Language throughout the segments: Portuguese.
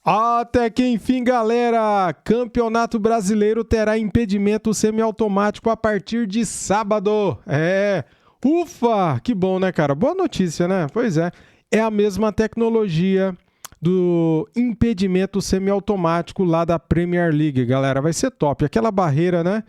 Até que enfim, galera! Campeonato Brasileiro terá impedimento semiautomático a partir de sábado. Ufa! Que bom, né, cara? Boa notícia, né? Pois é. É a mesma tecnologia do impedimento semiautomático lá da Premier League, galera. Vai ser top. Aquela barreira, né?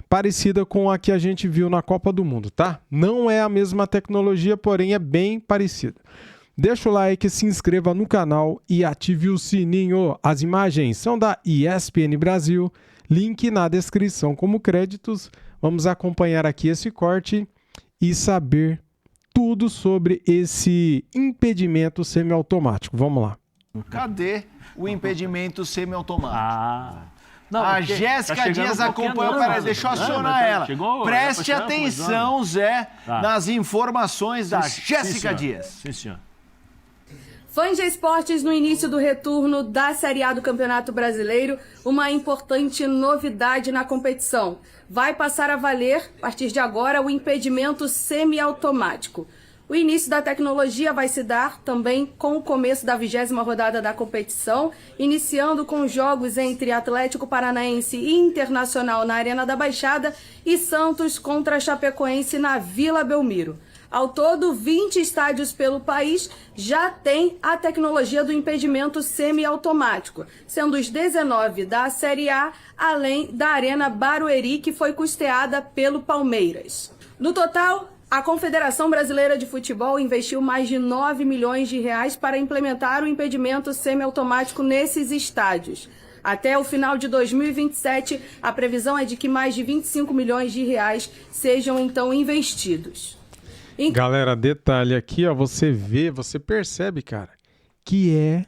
Parecida com a que a gente viu na Copa do Mundo, tá? Não é a mesma tecnologia, porém é bem parecida. Deixa o like, se inscreva no canal e ative o sininho. As imagens são da ESPN Brasil, link na descrição como créditos. Vamos acompanhar aqui esse corte e saber tudo sobre esse impedimento semiautomático. Vamos lá. Cadê o impedimento semiautomático? Não, a Jéssica Dias acompanhou. Peraí, deixa eu acionar ela. Preste atenção, Zé, nas informações da Jéssica Dias. Sim, senhor. Fãs de esportes, no início do retorno da Série A do Campeonato Brasileiro, uma importante novidade na competição. Vai passar a valer, a partir de agora, o impedimento semiautomático. O início da tecnologia vai se dar também com o começo da 20ª rodada da competição, iniciando com jogos entre Atlético Paranaense e Internacional na Arena da Baixada e Santos contra Chapecoense na Vila Belmiro. Ao todo, 20 estádios pelo país já têm a tecnologia do impedimento semiautomático, sendo os 19 da Série A, além da Arena Barueri, que foi custeada pelo Palmeiras. No total, a Confederação Brasileira de Futebol investiu mais de 9 milhões de reais para implementar o impedimento semiautomático nesses estádios. Até o final de 2027, a previsão é de que mais de 25 milhões de reais sejam então investidos. Galera, detalhe aqui, ó, você vê, você percebe, cara, que é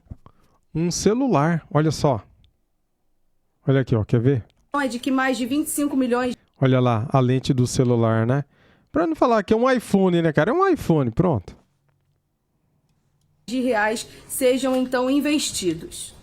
um celular. Olha só. Olha aqui, ó, quer ver? É de que mais de 25 milhões... Olha lá, a lente do celular, né? Pra não falar que é um iPhone, né, cara? É um iPhone, pronto. ...de reais sejam então investidos.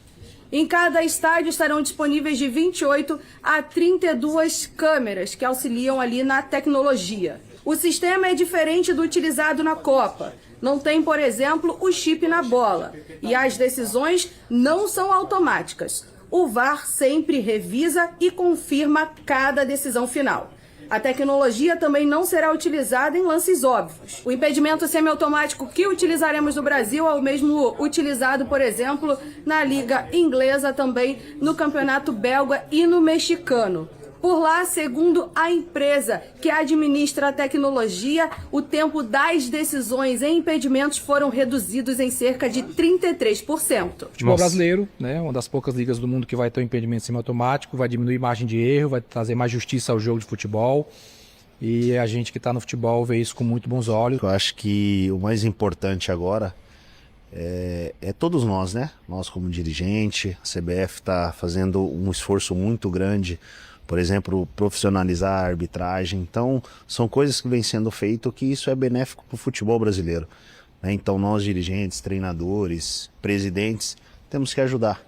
Em cada estádio estarão disponíveis de 28 a 32 câmeras que auxiliam ali na tecnologia. O sistema é diferente do utilizado na Copa. Não tem, por exemplo, o chip na bola. E as decisões não são automáticas. O VAR sempre revisa e confirma cada decisão final. A tecnologia também não será utilizada em lances óbvios. O impedimento semiautomático que utilizaremos no Brasil é o mesmo utilizado, por exemplo, na Liga Inglesa, também no Campeonato Belga e no Mexicano. Por lá, segundo a empresa que administra a tecnologia, o tempo das decisões em impedimentos foram reduzidos em cerca de 33%. Futebol brasileiro, né, uma das poucas ligas do mundo que vai ter um impedimento semiautomático, vai diminuir margem de erro, vai trazer mais justiça ao jogo de futebol. E a gente que está no futebol vê isso com muito bons olhos. Eu acho que o mais importante agora é todos nós, né? Nós como dirigente, a CBF está fazendo um esforço muito grande, por exemplo, profissionalizar a arbitragem. Então, são coisas que vêm sendo feitas que isso é benéfico para o futebol brasileiro, né? Então, nós dirigentes, treinadores, presidentes, temos que ajudar.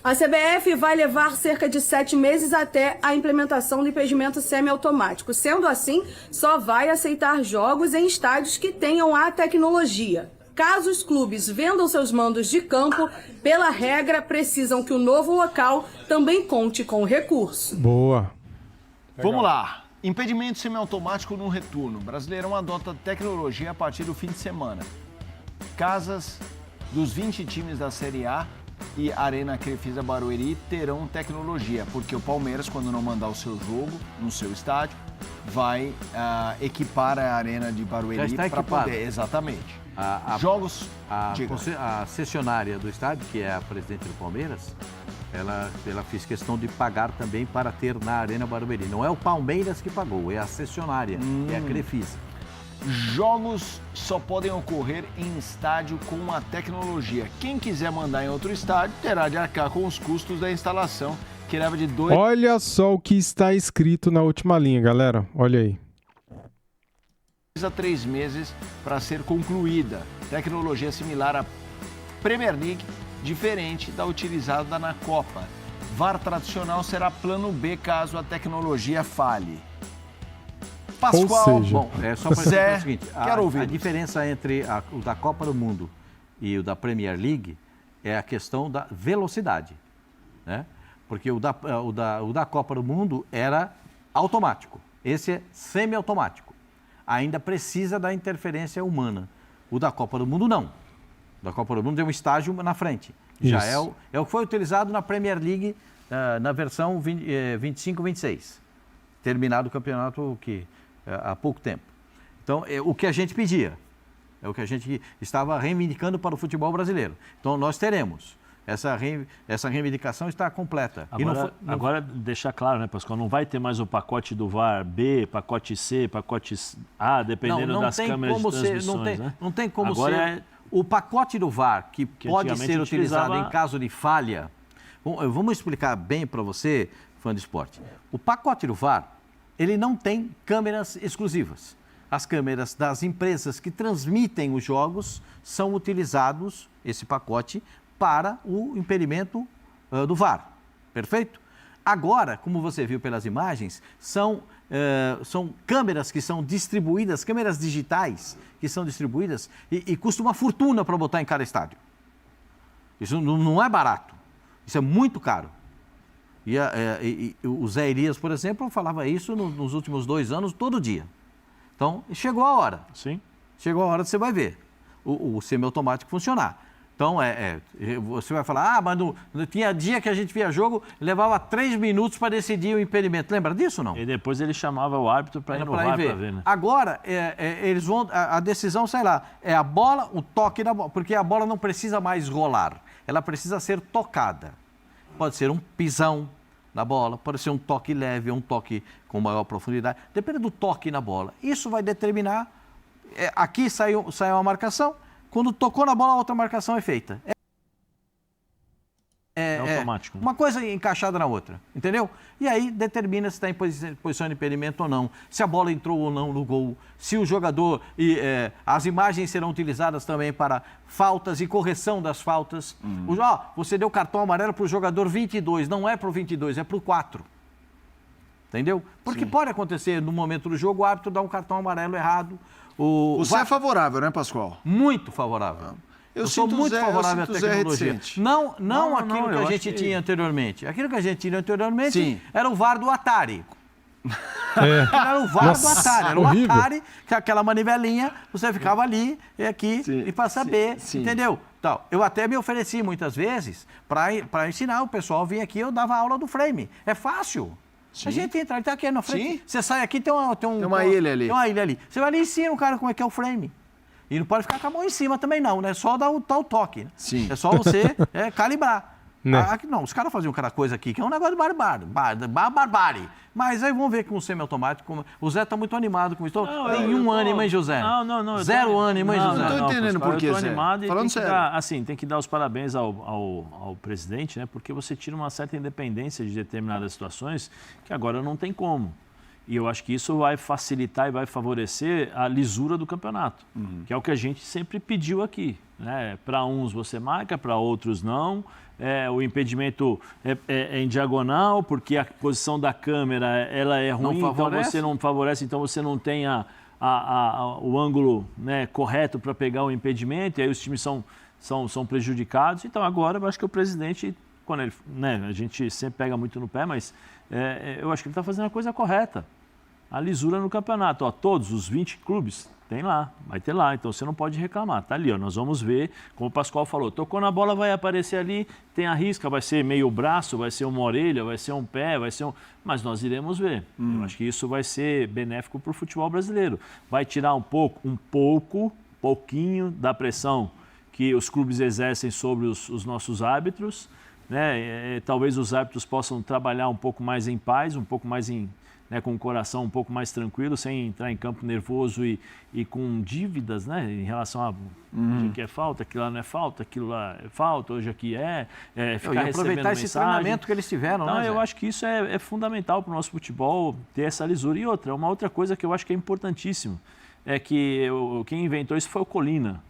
A CBF vai levar cerca de 7 meses até a implementação do impedimento semiautomático. Sendo assim, só vai aceitar jogos em estádios que tenham a tecnologia. Caso os clubes vendam seus mandos de campo, pela regra, precisam que o novo local também conte com o recurso. Boa. Vamos lá. Impedimento semiautomático no retorno. Brasileirão adota tecnologia a partir do fim de semana. Casas dos 20 times da Série A e Arena Crefisa Barueri terão tecnologia, porque o Palmeiras, quando não mandar o seu jogo no seu estádio, vai equipar a Arena de Barueri para poder... Exatamente. A cessionária do estádio, que é a presidente do Palmeiras, ela fez questão de pagar também para ter na Arena Barueri. Não é o Palmeiras que pagou, é a cessionária, é a Crefisa. Jogos só podem ocorrer em estádio com a tecnologia. Quem quiser mandar em outro estádio terá de arcar com os custos da instalação, que leva de 2... Olha só o que está escrito na última linha, galera. Olha aí. a 3 meses para ser concluída. Tecnologia similar à Premier League, diferente da utilizada na Copa. VAR tradicional será plano B caso a tecnologia falhe. Pascoal, ou seja... Bom, só para dizer o seguinte, a diferença entre o da Copa do Mundo e o da Premier League é a questão da velocidade, né? Porque o da Copa do Mundo era automático, esse é semiautomático. Ainda precisa da interferência humana. O da Copa do Mundo não. O da Copa do Mundo tem um estágio na frente. Já é o que foi utilizado na Premier League na versão 25-26, terminado o campeonato há pouco tempo. Então, é o que a gente pedia, é o que a gente estava reivindicando para o futebol brasileiro. Então, nós teremos. Essa reivindicação está completa. Agora, deixar claro, né, Pascoal, não vai ter mais o pacote do VAR B, pacote C, pacote A, dependendo das câmeras de transmissões, né? Não tem como agora ser. O pacote do VAR, que pode ser utilizado em caso de falha... Vamos explicar bem para você, fã de esporte. O pacote do VAR, ele não tem câmeras exclusivas. As câmeras das empresas que transmitem os jogos são utilizados, esse pacote, para o impedimento do VAR. Perfeito? Agora, como você viu pelas imagens, são câmeras que são distribuídas, câmeras digitais que são distribuídas e custa uma fortuna para botar em cada estádio. Isso não é barato. Isso é muito caro. E o Zé Elias, por exemplo, falava isso nos últimos 2 anos, todo dia. Então, chegou a hora. Sim. Chegou a hora de você vai ver o semiautomático funcionar. Então, você vai falar, mas tinha dia que a gente via jogo, levava 3 minutos para decidir o impedimento. Lembra disso ou não? E depois ele chamava o árbitro para ir no VAR para ver, né? Agora, eles vão, a decisão, sei lá, é a bola, o toque na bola, porque a bola não precisa mais rolar, ela precisa ser tocada. Pode ser um pisão na bola, pode ser um toque leve, um toque com maior profundidade, depende do toque na bola. Isso vai determinar, aqui saiu uma marcação, quando tocou na bola, a outra marcação é feita. É automático. Uma coisa encaixada na outra, entendeu? E aí determina se está em posição de impedimento ou não, se a bola entrou ou não no gol, se o jogador... as imagens serão utilizadas também para faltas e correção das faltas. Você deu cartão amarelo para o jogador 22, não é para o 22, é para o 4. Entendeu? Porque pode acontecer, no momento do jogo, o árbitro dá um cartão amarelo errado. Você é favorável, né, Pascoal? Muito favorável. Eu sou muito favorável à tecnologia. Não aquilo que a gente tinha anteriormente. Aquilo que a gente tinha anteriormente era o VAR do Atari. Era o VAR do Atari. Era horrível. O Atari, que é aquela manivelinha, você ficava ali e aqui e para saber, entendeu? Então, eu até me ofereci muitas vezes para ensinar o pessoal a vir aqui, eu dava aula do frame. É fácil. A gente entra, ele está aqui na frente. Você sai aqui, tem uma ilha ali. Tem uma ilha ali. Você vai ali e ensina o cara como é que é o frame. E não pode ficar com a mão em cima também, não, né? Só dar o toque. Né? Sim. É só você calibrar. Né? Não, os caras faziam cada coisa aqui, que é um negócio de barbárie. Mas aí vamos ver com o semiautomático. O Zé está muito animado com isso. Nenhum ânimo, hein, José? Não. Zero ânimo, hein, José? Não estou entendendo por quê, Zé. Eu estou animado e falando sério. tem que dar os parabéns ao presidente, né? Porque você tira uma certa independência de determinadas situações que agora não tem como. E eu acho que isso vai facilitar e vai favorecer a lisura do campeonato, que é o que a gente sempre pediu aqui, né? Para uns você marca, para outros não. O impedimento é em diagonal, porque a posição da câmera ela é ruim, então você não favorece, então você não tem o ângulo, né, correto para pegar o impedimento, e aí os times são prejudicados. Então agora eu acho que o presidente, quando ele, né, a gente sempre pega muito no pé, mas eu acho que ele está fazendo a coisa correta. A lisura no campeonato, todos os 20 clubes tem lá, vai ter lá, então você não pode reclamar, tá ali, nós vamos ver, como o Pascoal falou, tocou na bola, vai aparecer ali, tem a risca, vai ser meio braço, vai ser uma orelha, vai ser um pé, mas nós iremos ver. Eu acho que isso vai ser benéfico para o futebol brasileiro, vai tirar pouquinho da pressão que os clubes exercem sobre os nossos árbitros, né? Talvez os árbitros possam trabalhar um pouco mais em paz, um pouco mais com o coração um pouco mais tranquilo, sem entrar em campo nervoso e com dívidas, né, em relação a hoje aqui é falta, aquilo lá não é falta, aquilo lá é falta, hoje aqui ficar e aproveitar esse treinamento que eles tiveram, então, né, eu acho que isso é fundamental para o nosso futebol, ter essa lisura. E uma outra coisa que eu acho que é importantíssimo, é que quem inventou isso foi o Colina.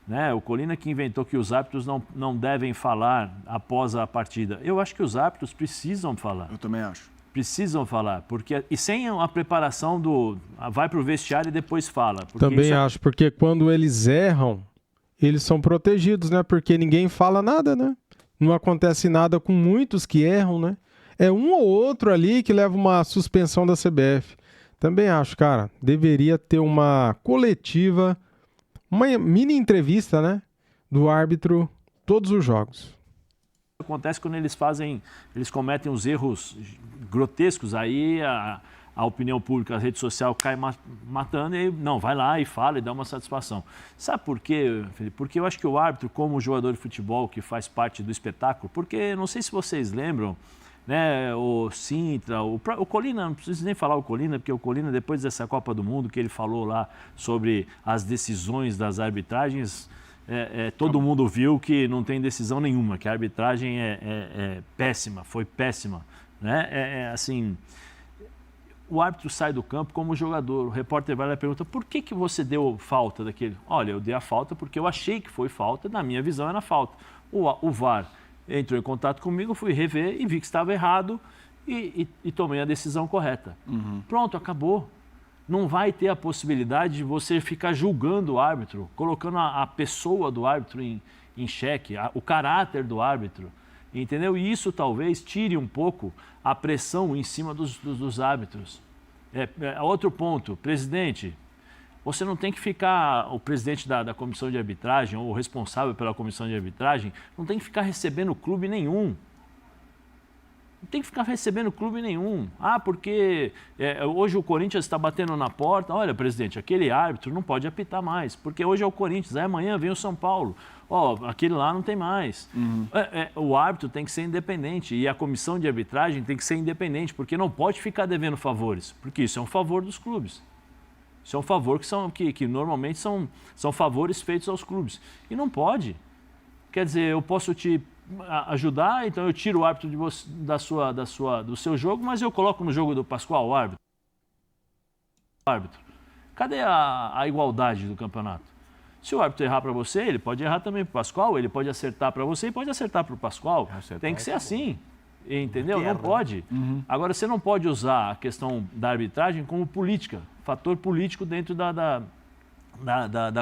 Né? O Colina que inventou que os árbitros não devem falar após a partida. Eu acho que os árbitros precisam falar. Eu também acho. Precisam falar, e sem a preparação vai para o vestiário e depois fala. Também acho, porque quando eles erram, eles são protegidos, né? Porque ninguém fala nada, né? Não acontece nada com muitos que erram, né? É um ou outro ali que leva uma suspensão da CBF. Também acho, cara, deveria ter uma coletiva, uma mini entrevista, né? Do árbitro, todos os jogos. Acontece quando eles cometem os erros grotescos, aí a opinião pública, a rede social cai matando e não, vai lá e fala e dá uma satisfação. Sabe por quê, Felipe? Porque eu acho que o árbitro, como jogador de futebol que faz parte do espetáculo, porque não sei se vocês lembram, né, o Sintra, o Colina, não preciso nem falar o Colina, porque o Colina, depois dessa Copa do Mundo, que ele falou lá sobre as decisões das arbitragens, todo mundo viu que não tem decisão nenhuma, que a arbitragem é péssima, foi péssima, né? Assim, o árbitro sai do campo como jogador, o repórter vai lá e pergunta: por que você deu falta daquele? Olha, eu dei a falta porque eu achei que foi falta, na minha visão era falta. O VAR entrou em contato comigo, fui rever e vi que estava errado e tomei a decisão correta. Pronto, acabou. Não vai ter a possibilidade de você ficar julgando o árbitro, colocando a pessoa do árbitro em xeque, o caráter do árbitro, entendeu? E isso talvez tire um pouco a pressão em cima dos árbitros. Outro ponto, presidente, você não tem que ficar, o presidente da comissão de arbitragem ou o responsável pela comissão de arbitragem, não tem que ficar recebendo clube nenhum. Não tem que ficar recebendo clube nenhum. Porque hoje o Corinthians está batendo na porta. Olha, presidente, aquele árbitro não pode apitar mais, porque hoje é o Corinthians, aí amanhã vem o São Paulo. Aquele lá não tem mais. O árbitro tem que ser independente e a comissão de arbitragem tem que ser independente, porque não pode ficar devendo favores, porque isso é um favor dos clubes. Isso é um favor que normalmente são favores feitos aos clubes. E não pode. Quer dizer, eu posso te ajudar, então eu tiro o árbitro do seu jogo, mas eu coloco no jogo do Pascoal o árbitro. Cadê a igualdade do campeonato? Se o árbitro errar para você, ele pode errar também para o Pascoal, ele pode acertar para você e pode acertar para o Pascoal. Tem que ser assim, entendeu? Não pode. Agora, você não pode usar a questão da arbitragem como política, fator político dentro da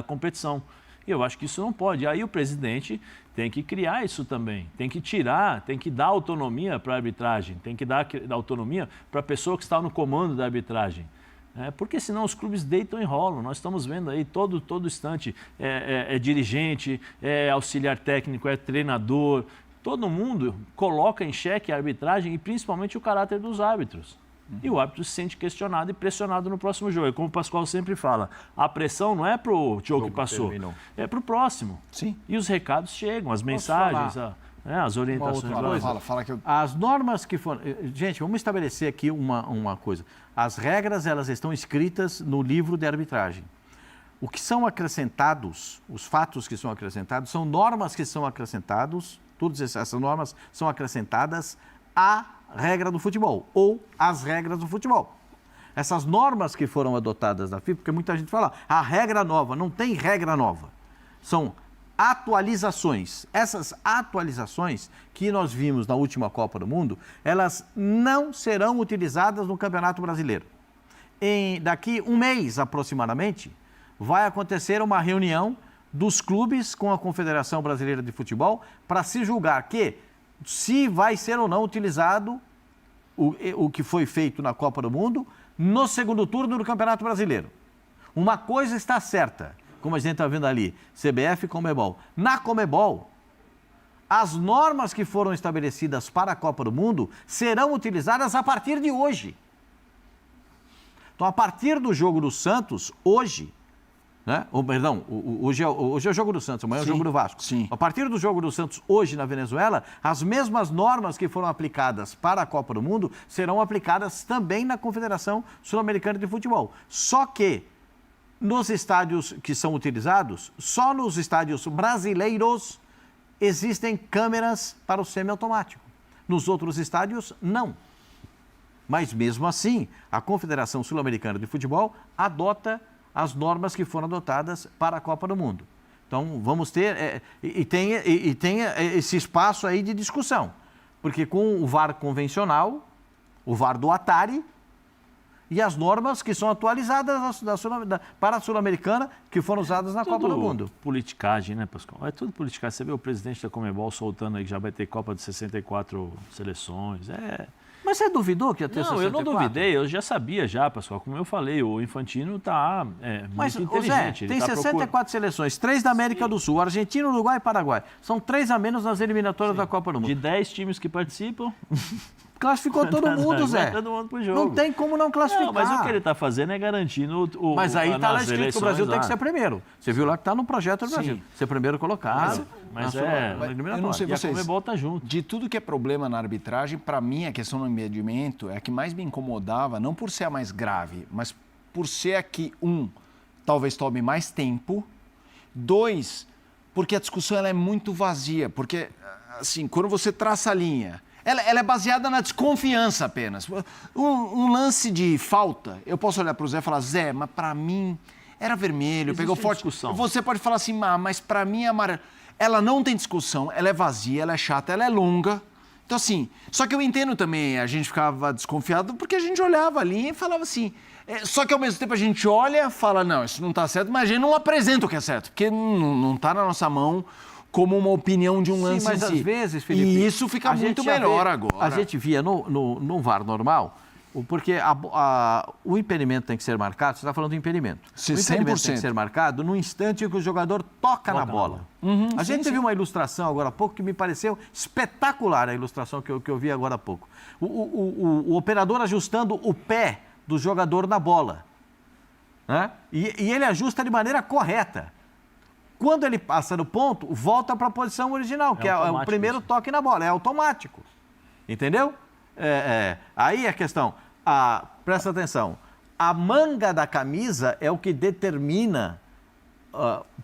competição. E eu acho que isso não pode. Aí o presidente tem que criar isso também, tem que tirar, tem que dar autonomia para a arbitragem, tem que dar autonomia para a pessoa que está no comando da arbitragem. Porque senão os clubes deitam e rolam. Nós estamos vendo aí todo instante, dirigente, auxiliar técnico, treinador, todo mundo coloca em xeque a arbitragem e principalmente o caráter dos árbitros. E o árbitro se sente questionado e pressionado no próximo jogo. Como o Pascoal sempre fala, a pressão não é para o jogo que passou, é para o próximo. Sim. E os recados chegam, as mensagens, as orientações. Fala que eu... As normas que foram... Gente, vamos estabelecer aqui uma coisa. As regras, elas estão escritas no livro de arbitragem. O que são acrescentados, os fatos que são acrescentados, são normas que são acrescentados, todas essas normas são acrescentadas à regra do futebol, ou as regras do futebol. Essas normas que foram adotadas da FIFA, porque muita gente fala, a regra nova, não tem regra nova. São atualizações. Essas atualizações que nós vimos na última Copa do Mundo, elas não serão utilizadas no Campeonato Brasileiro. Daqui um mês, aproximadamente, vai acontecer uma reunião dos clubes com a Confederação Brasileira de Futebol para se julgar se vai ser ou não utilizado o que foi feito na Copa do Mundo no segundo turno do Campeonato Brasileiro. Uma coisa está certa, como a gente está vendo ali, CBF e Conmebol. Na Conmebol, as normas que foram estabelecidas para a Copa do Mundo serão utilizadas a partir de hoje. Então, a partir do jogo do Santos, hoje, hoje é o jogo do Santos, amanhã é o jogo do Vasco. Sim. A partir do jogo do Santos hoje na Venezuela, as mesmas normas que foram aplicadas para a Copa do Mundo serão aplicadas também na Confederação Sul-Americana de Futebol. Só que nos estádios que são utilizados, só nos estádios brasileiros existem câmeras para o semiautomático. Nos outros estádios, não. Mas mesmo assim, a Confederação Sul-Americana de Futebol adota as normas que foram adotadas para a Copa do Mundo. Então, vamos ter... tem esse espaço aí de discussão. Porque com o VAR convencional, o VAR do Atari, e as normas que são atualizadas para a Sul-Americana, que foram usadas na Copa do Mundo. Politicagem, né, Pascoal? É tudo politicagem. Você vê o presidente da Conmebol soltando aí que já vai ter Copa de 64 seleções. Mas você duvidou que ia ter 64? Não, eu não duvidei, eu já sabia já, Pascoal. Como eu falei, o Infantino está muito inteligente. Zé, tem 64 seleções, 3 da América do Sul, Argentina, Uruguai e Paraguai. São 3 a menos nas eliminatórias da Copa do Mundo. De 10 times que participam... Classificou todo mundo, Zé. Todo mundo pro jogo. Não tem como não classificar. Não, mas o que ele está fazendo é garantindo Mas aí está lá escrito que o Brasil tem que ser ser primeiro. Você viu lá que está no projeto do Brasil. Ser primeiro colocado. Mas eu não sei vocês. E a Conmebol tá junto. De tudo que é problema na arbitragem, para mim, a questão do impedimento é a que mais me incomodava, não por ser a mais grave, mas por ser a que, talvez tome mais tempo, 2, porque a discussão ela é muito vazia. Porque, assim, quando você traça a linha... Ela é baseada na desconfiança apenas. Um lance de falta, eu posso olhar para o Zé e falar, Zé, mas para mim era vermelho, pegou forte. Discussão. Você pode falar assim, mas para mim é amarelo. Ela não tem discussão, ela é vazia, ela é chata, ela é longa. Então assim, só que eu entendo também, a gente ficava desconfiado porque a gente olhava ali e falava assim... Só que ao mesmo tempo a gente olha e fala, não, isso não está certo, mas a gente não apresenta o que é certo, porque não está na nossa mão... como uma opinião de um lance mas em si. Às vezes, Felipe... E isso fica muito melhor agora. A gente via no VAR normal, porque o impedimento tem que ser marcado, você está falando do impedimento. O impedimento tem que ser marcado no instante em que o jogador toca na bola. A gente teve uma ilustração agora há pouco que me pareceu espetacular, a ilustração que eu vi agora há pouco. O operador ajustando o pé do jogador na bola. Né? E ele ajusta de maneira correta. Quando ele passa no ponto, volta para a posição original, que é o primeiro toque na bola, é automático. Entendeu? Aí a questão, presta atenção, a manga da camisa é o que determina,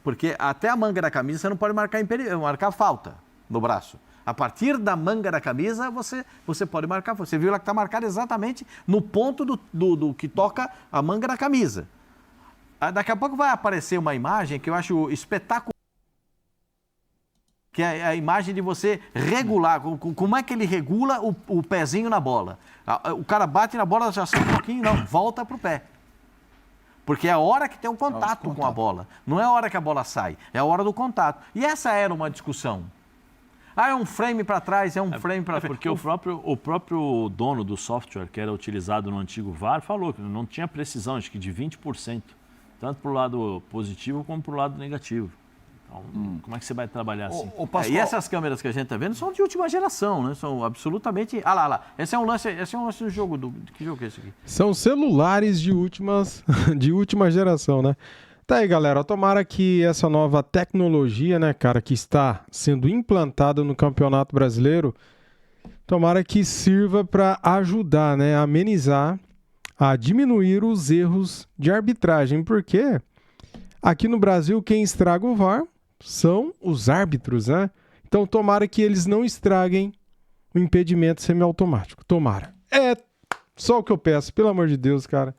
porque até a manga da camisa você não pode marcar falta no braço. A partir da manga da camisa você pode marcar, você viu lá que está marcado exatamente no ponto do que toca a manga da camisa. Daqui a pouco vai aparecer uma imagem que eu acho espetacular, que é a imagem de você regular, como é que ele regula o pezinho na bola. O cara bate na bola, já sai um pouquinho, não, volta para o pé. Porque é a hora que tem o contato com a bola, não é a hora que a bola sai, é a hora do contato. E essa era uma discussão. É um frame para trás, é um frame para frente. Porque o próprio dono do software que era utilizado no antigo VAR falou que não tinha precisão, acho que de 20%. Tanto para o lado positivo como para o lado negativo. Então, como é que você vai trabalhar assim? E essas câmeras que a gente está vendo são de última geração, né? São absolutamente... lá. Esse é um lance do jogo. Que jogo é esse aqui? São celulares de última geração, né? Tá aí, galera. Tomara que essa nova tecnologia, né, cara, que está sendo implantada no Campeonato Brasileiro, tomara que sirva para ajudar, né, a amenizar, a diminuir os erros de arbitragem, porque aqui no Brasil quem estraga o VAR são os árbitros, né? Então tomara que eles não estraguem o impedimento semiautomático. Tomara. É só o que eu peço, pelo amor de Deus, cara.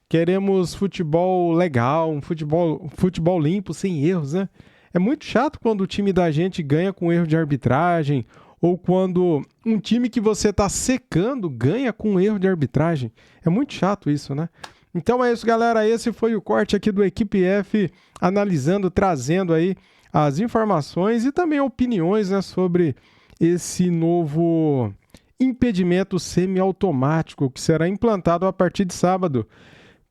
Queremos futebol legal, um futebol limpo, sem erros, né? É muito chato quando o time da gente ganha com erro de arbitragem, ou quando um time que você está secando ganha com erro de arbitragem. É muito chato isso, né? Então é isso, galera. Esse foi o corte aqui do Equipe F, analisando, trazendo aí as informações e também opiniões, né, sobre esse novo impedimento semiautomático que será implantado a partir de sábado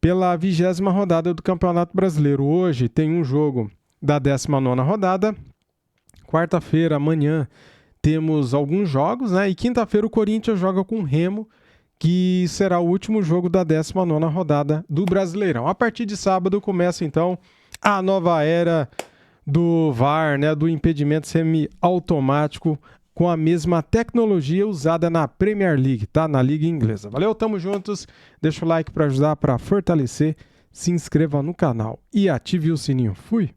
pela 20ª rodada do Campeonato Brasileiro. Hoje tem um jogo da 19ª rodada. Quarta-feira, amanhã, temos alguns jogos, né? E quinta-feira o Corinthians joga com o Remo, que será o último jogo da 19ª rodada do Brasileirão. A partir de sábado começa, então, a nova era do VAR, né? Do impedimento semiautomático, com a mesma tecnologia usada na Premier League, tá? Na Liga Inglesa. Valeu, tamo juntos. Deixa o like para ajudar, para fortalecer. Se inscreva no canal e ative o sininho. Fui!